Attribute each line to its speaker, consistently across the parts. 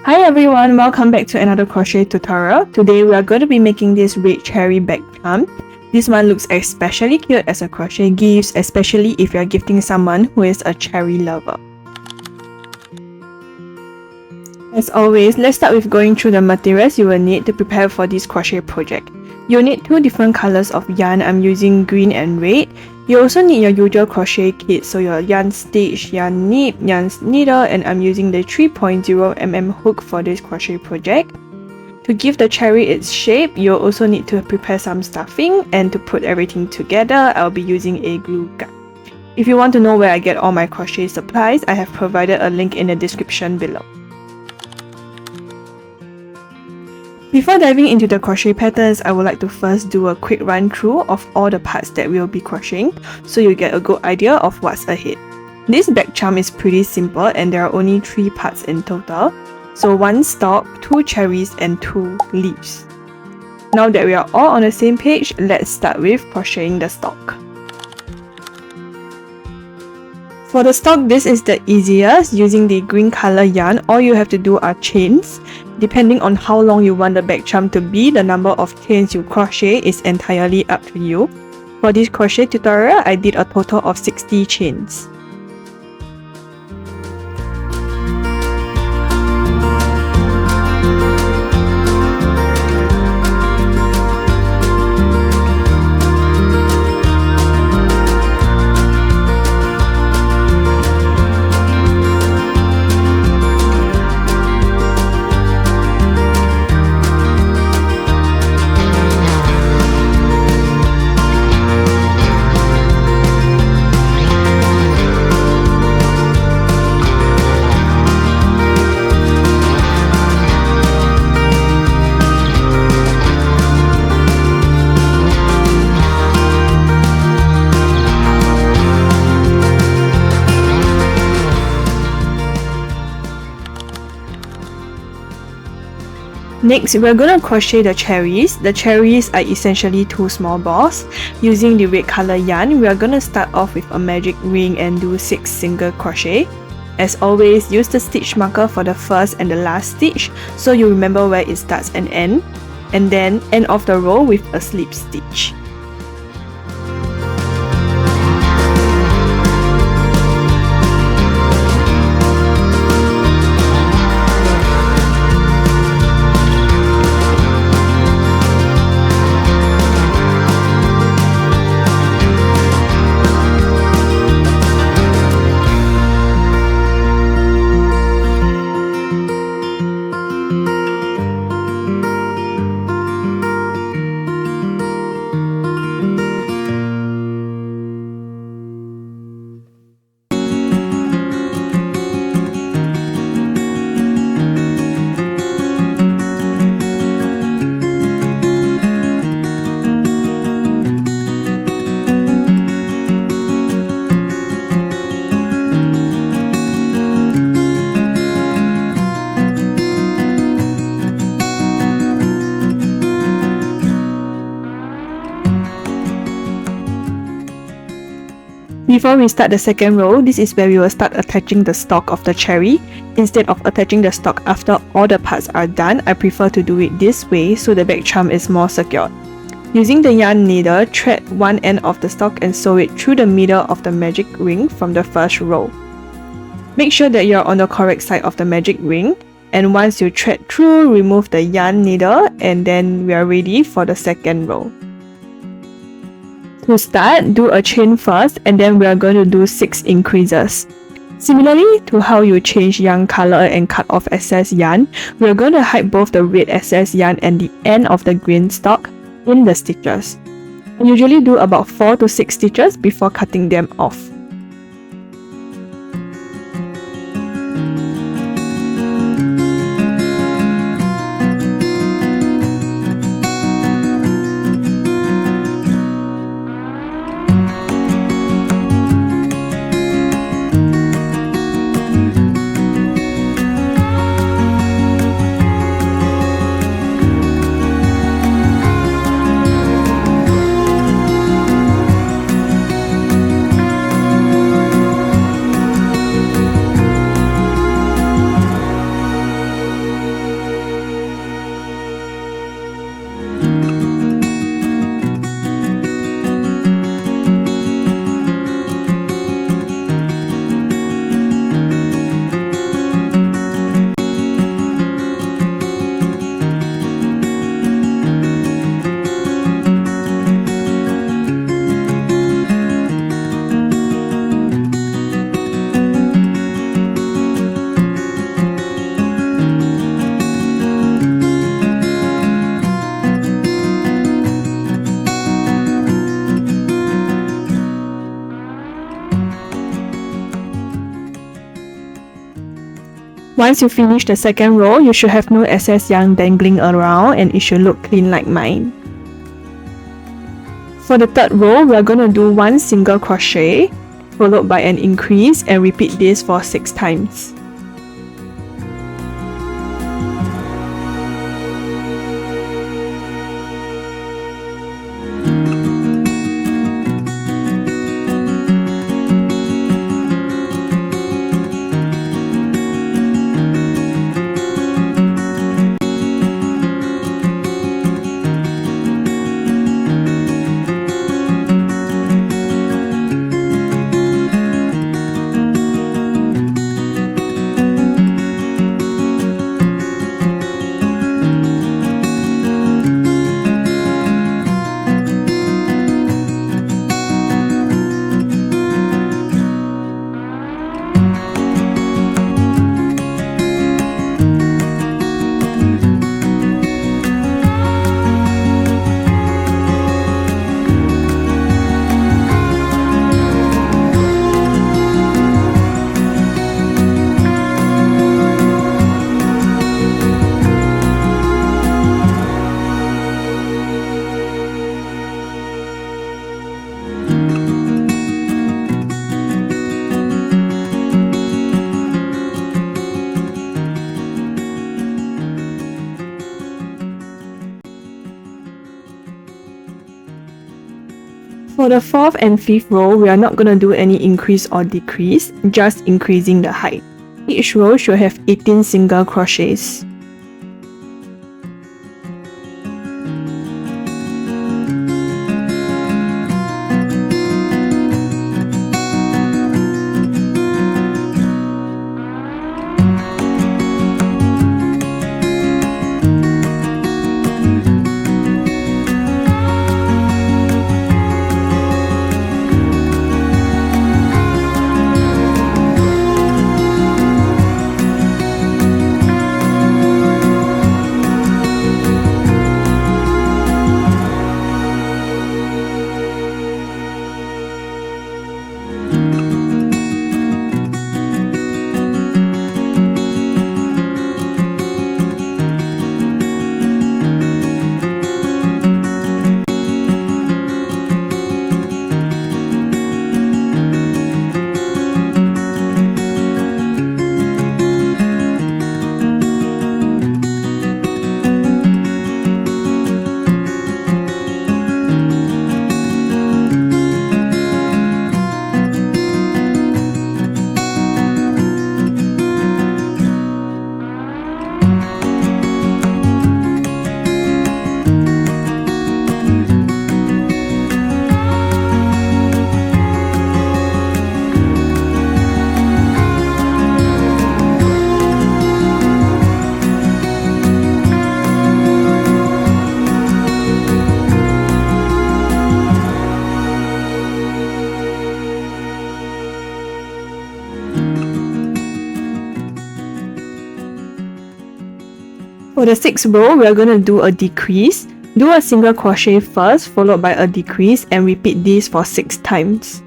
Speaker 1: Hi everyone, welcome back to another crochet tutorial. Today we are going to be making this red cherry bag charm. This one looks especially cute as a crochet gift, especially if you are gifting someone who is a cherry lover. As always, let's start with going through the materials you will need to prepare for this crochet project. You'll need two different colors of yarn. I'm using green and red. You also need your usual crochet kit, so your yarn stitch, yarn nip, yarn needle, and I'm using the 3.0mm hook for this crochet project. To give the cherry its shape, you'll also need to prepare some stuffing, and to put everything together, I'll be using a glue gun. If you want to know where I get all my crochet supplies, I have provided a link in the description below. Before diving into the crochet patterns, I would like to first do a quick run through of all the parts that we'll be crocheting, so you get a good idea of what's ahead. This bag charm is pretty simple and there are only 3 parts in total, so 1 stalk, 2 cherries and 2 leaves. Now that we are all on the same page, let's start with crocheting the stalk. For the stalk, this is the easiest. Using the green color yarn, all you have to do are chains. Depending on how long you want the bag charm to be, the number of chains you crochet is entirely up to you. For this crochet tutorial, I did a total of 60 chains. Next, we're going to crochet the cherries. The cherries are essentially 2 small balls. Using the red color yarn, we are going to start off with a magic ring and do 6 single crochet. As always, use the stitch marker for the first and the last stitch so you remember where it starts and ends, and then end off the row with a slip stitch. Before we start the second row, this is where we will start attaching the stalk of the cherry. Instead of attaching the stalk after all the parts are done, I prefer to do it this way so the bag charm is more secure. Using the yarn needle, thread one end of the stalk and sew it through the middle of the magic ring from the first row. Make sure that you are on the correct side of the magic ring, and once you thread through, remove the yarn needle, and then we are ready for the second row. To start, do a chain first and then we are going to do 6 increases. Similarly to how you change yarn color and cut off excess yarn, we are going to hide both the red excess yarn and the end of the green stalk in the stitches. I usually do about 4 to 6 stitches before cutting them off. Once you finish the second row, you should have no excess yarn dangling around and it should look clean like mine. For the third row, we are going to do one single crochet followed by an increase and repeat this for 6 times. For the 4th and 5th row, we are not going to do any increase or decrease, just increasing the height. Each row should have 18 single crochets. For the 6th row, we are going to do a decrease. Do a single crochet first, followed by a decrease, and repeat this for 6 times.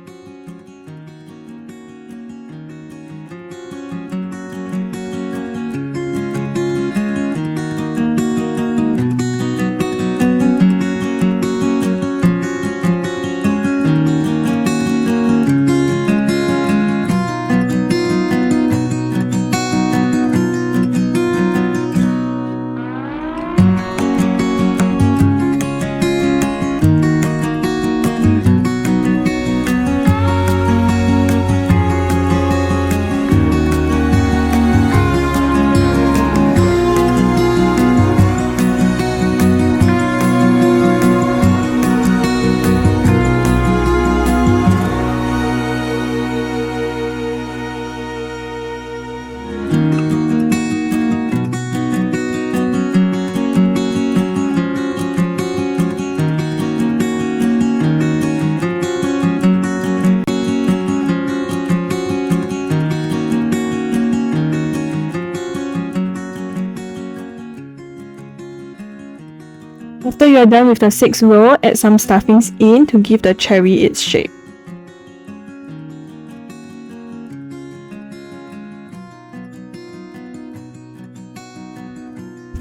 Speaker 1: After you are done with the 6th row, add some stuffings in to give the cherry its shape.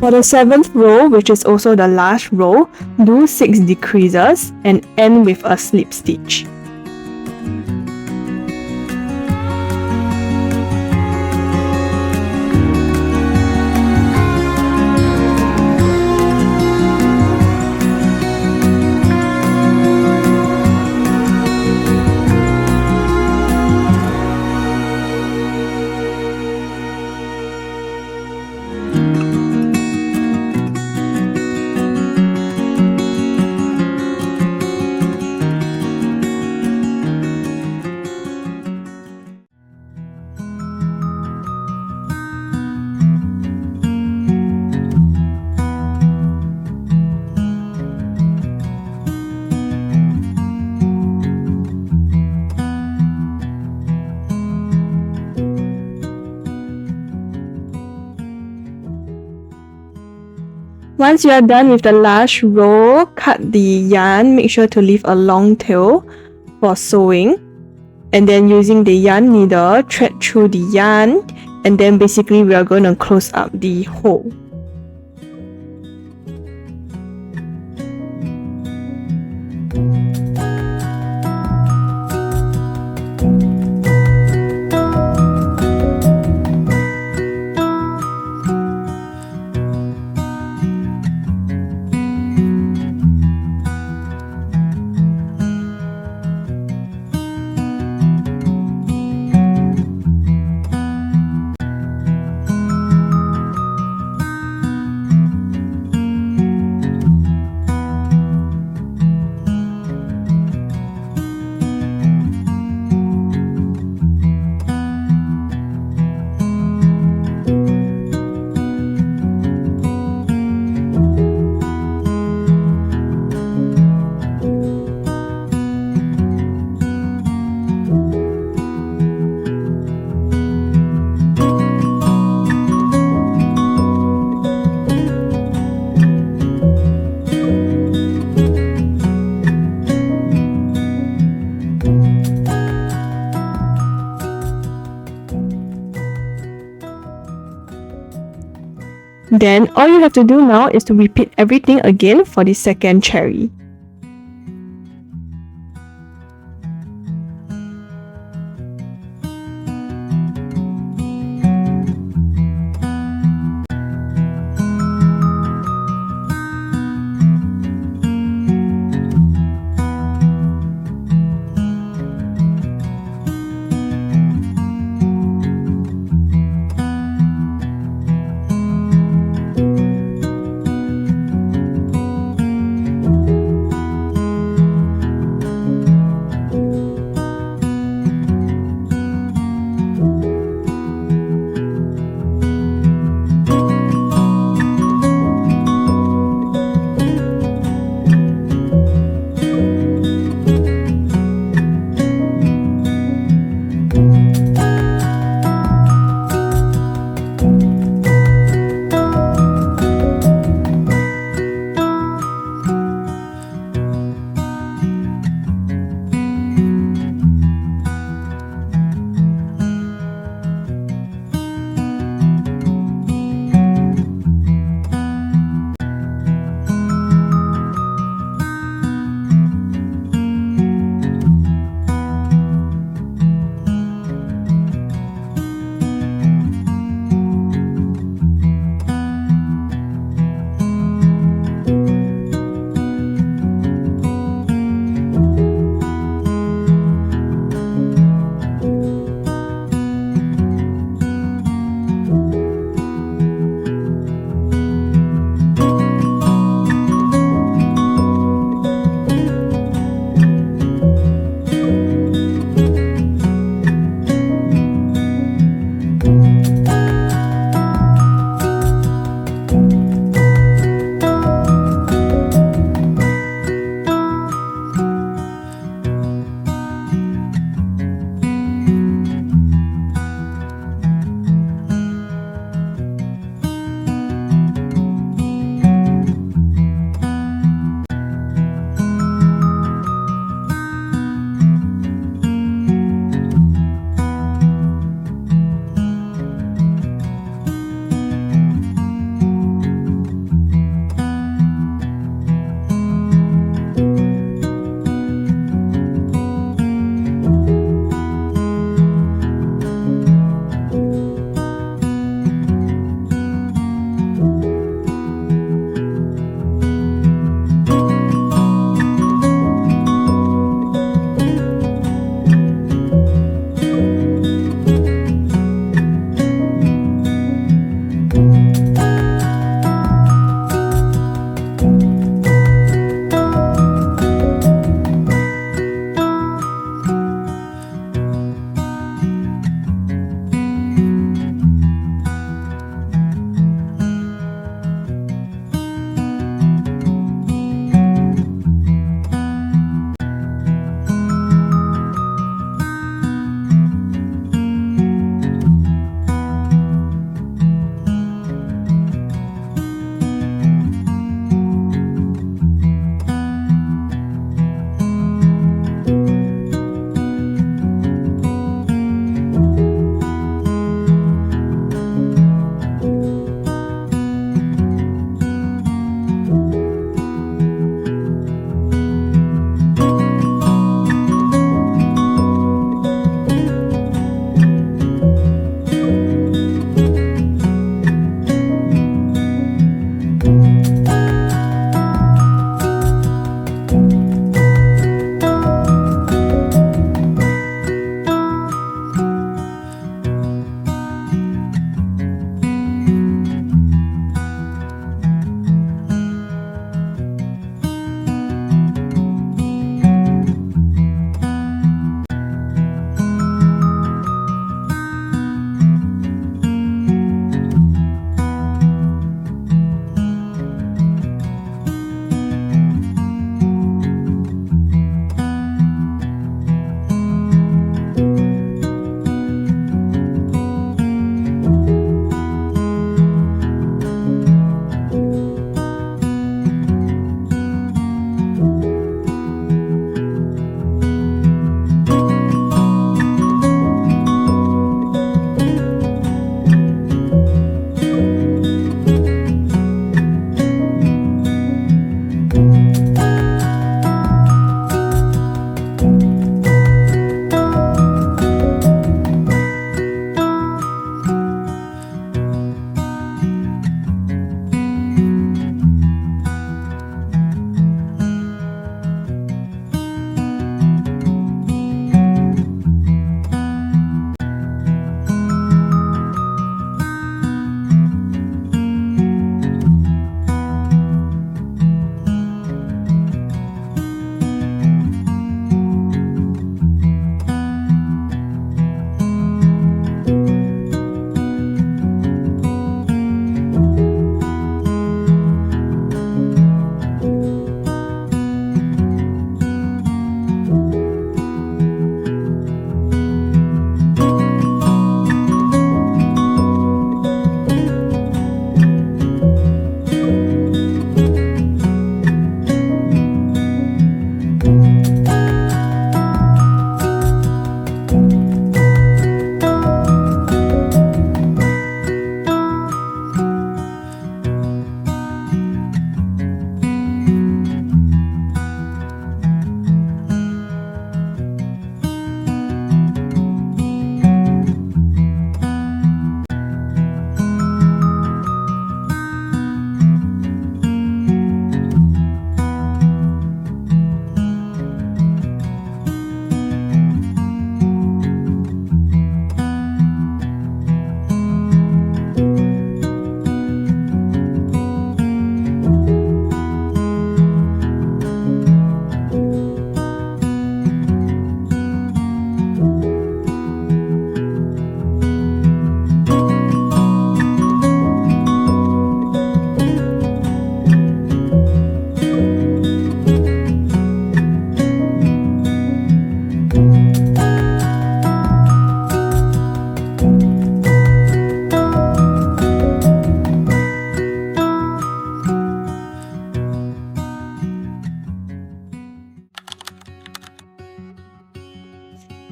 Speaker 1: For the 7th row, which is also the last row, do 6 decreases and end with a slip stitch. Once you are done with the last row, cut the yarn. Make sure to leave a long tail for sewing. And then using the yarn needle, thread through the yarn. And then basically we are going to close up the hole. Then all you have to do now is to repeat everything again for the second cherry.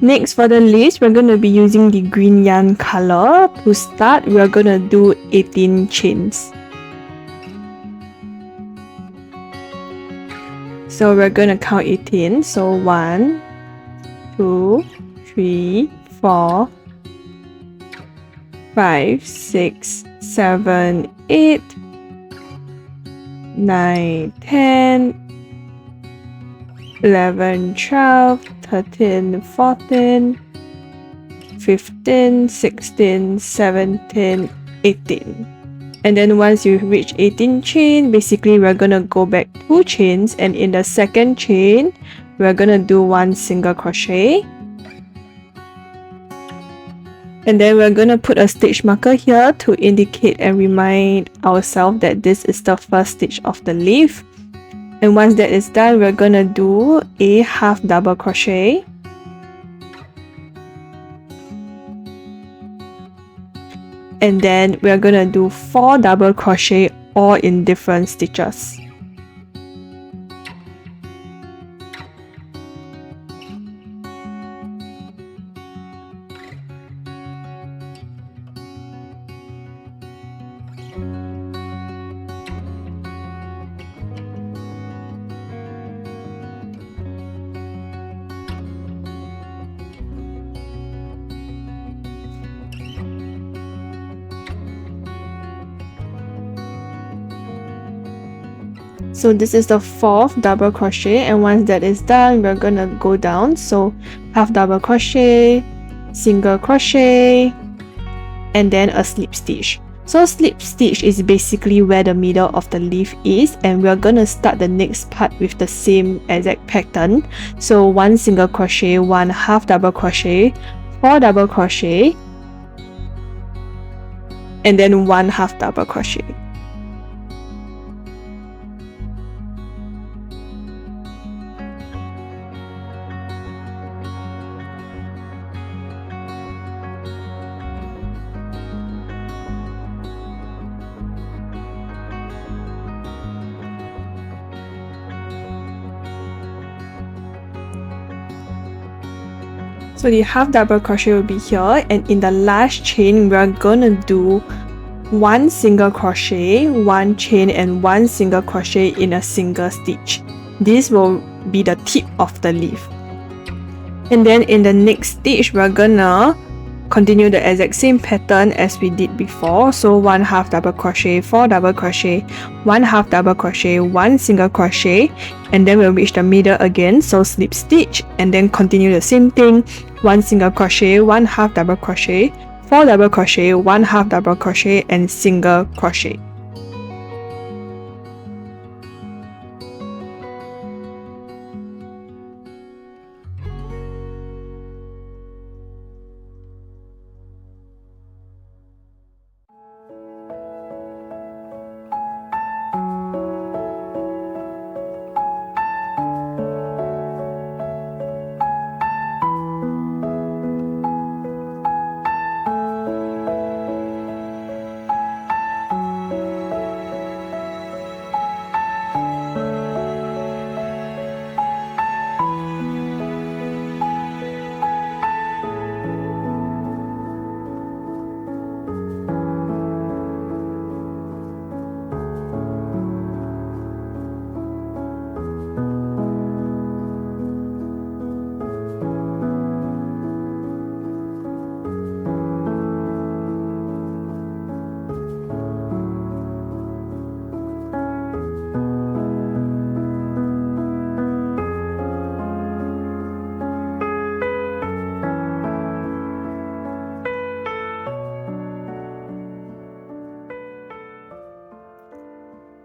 Speaker 1: Next, for the leaves, we're going to be using the green yarn color. To start, we're going to do 18 chains. So we're going to count 18. So 1, 2, 3, 4, 5, 6, 7, 8, 9, 10, 11, 12, 13, 14, 15, 16, 17, 18. And then once you reach 18 chain, basically we're gonna go back 2 chains, and in the second chain, we're gonna do 1 single crochet. And then we're gonna put a stitch marker here to indicate and remind ourselves that this is the first stitch of the leaf. And once that is done, we're gonna do a half double crochet. And then we're gonna do 4 double crochet all in different stitches. So this is the 4th double crochet, and once that is done, we're gonna go down. So half double crochet, single crochet, and then a slip stitch. So slip stitch is basically where the middle of the leaf is, and we're gonna start the next part with the same exact pattern. So 1 single crochet, 1 half double crochet, 4 double crochet, and then 1 half double crochet. So the half double crochet will be here, and in the last chain we're gonna do 1 single crochet, 1 chain, and 1 single crochet in a single stitch. This will be the tip of the leaf. And then in the next stitch we're gonna continue the exact same pattern as we did before. So 1 half double crochet, 4 double crochet, 1 half double crochet, 1 single crochet, and then we'll reach the middle again, so slip stitch, and then continue the same thing, 1 single crochet, 1 half double crochet, 4 double crochet, 1 half double crochet, and single crochet.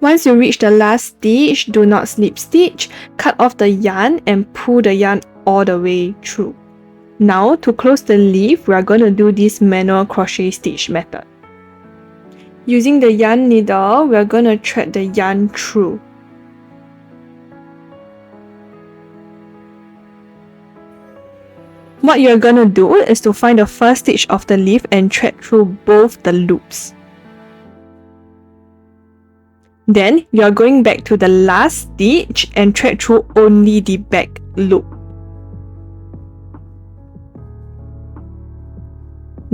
Speaker 1: Once you reach the last stitch, do not slip stitch, cut off the yarn and pull the yarn all the way through. Now to close the leaf, we are going to do this manual crochet stitch method. Using the yarn needle, we are going to thread the yarn through. What you are going to do is to find the first stitch of the leaf and thread through both the loops. Then you are going back to the last stitch and thread through only the back loop.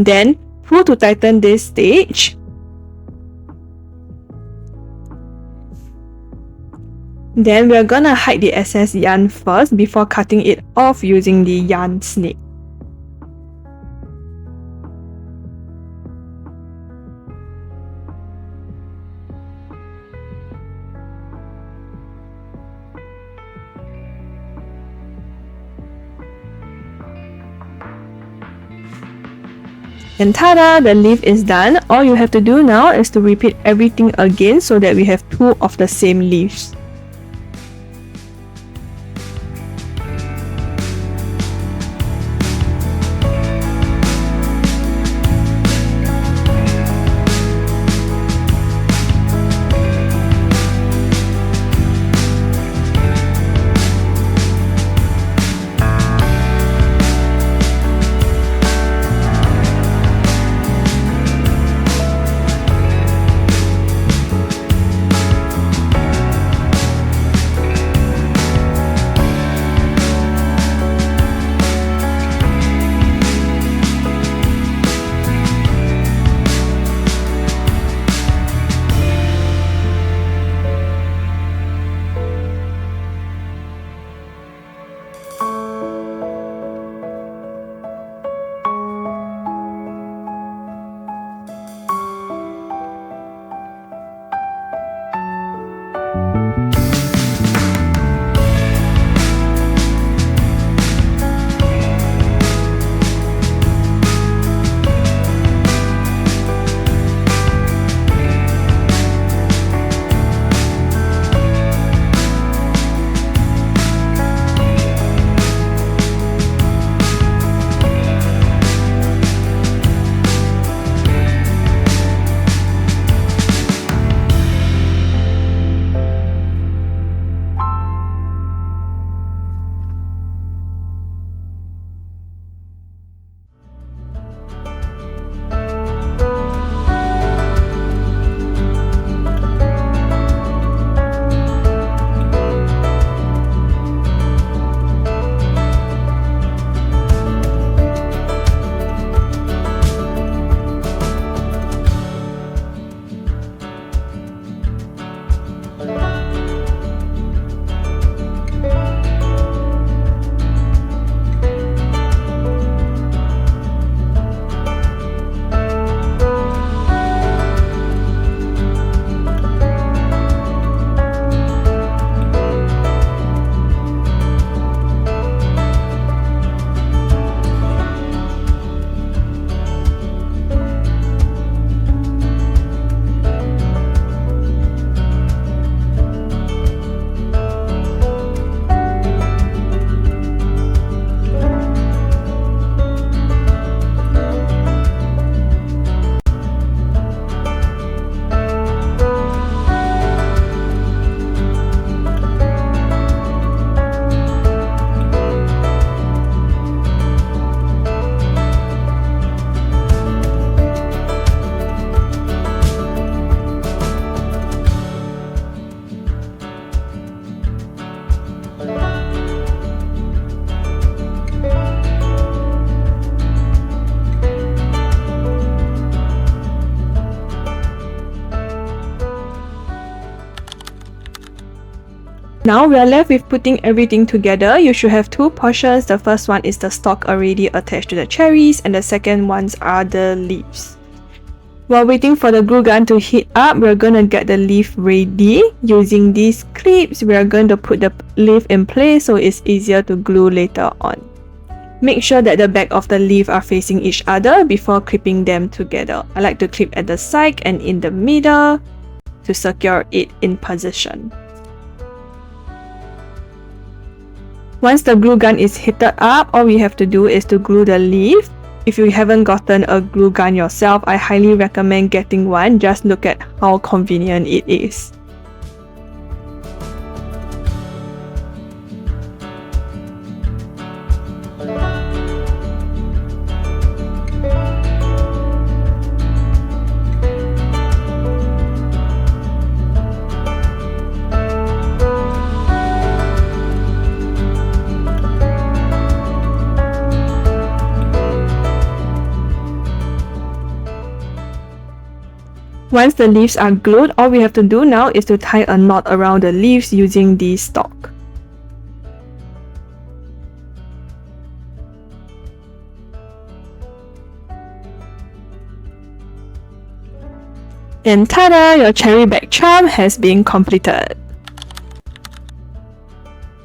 Speaker 1: Then pull to tighten this stage. Then we're gonna hide the excess yarn first before cutting it off using the yarn snip. And tada! The leaf is done. All you have to do now is to repeat everything again so that we have 2 of the same leaves. Now we are left with putting everything together. You should have 2 portions. The first one is the stalk already attached to the cherries, and the second ones are the leaves. While waiting for the glue gun to heat up, we're gonna get the leaf ready. Using these clips, we are going to put the leaf in place so it's easier to glue later on. Make sure that the back of the leaf are facing each other before clipping them together. I like to clip at the side and in the middle to secure it in position. Once the glue gun is heated up, all we have to do is to glue the leaf. If you haven't gotten a glue gun yourself, I highly recommend getting one. Just look at how convenient it is. Once the leaves are glued, all we have to do now is to tie a knot around the leaves using the stalk. And tada! Your cherry bag charm has been completed.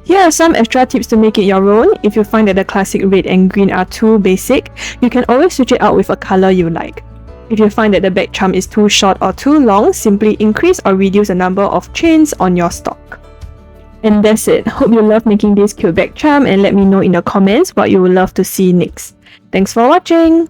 Speaker 1: Here are some extra tips to make it your own. If you find that the classic red and green are too basic, you can always switch it out with a color you like. If you find that the bag charm is too short or too long, simply increase or reduce the number of chains on your stalk. And that's it. Hope you love making this cute bag charm and let me know in the comments what you would love to see next. Thanks for watching!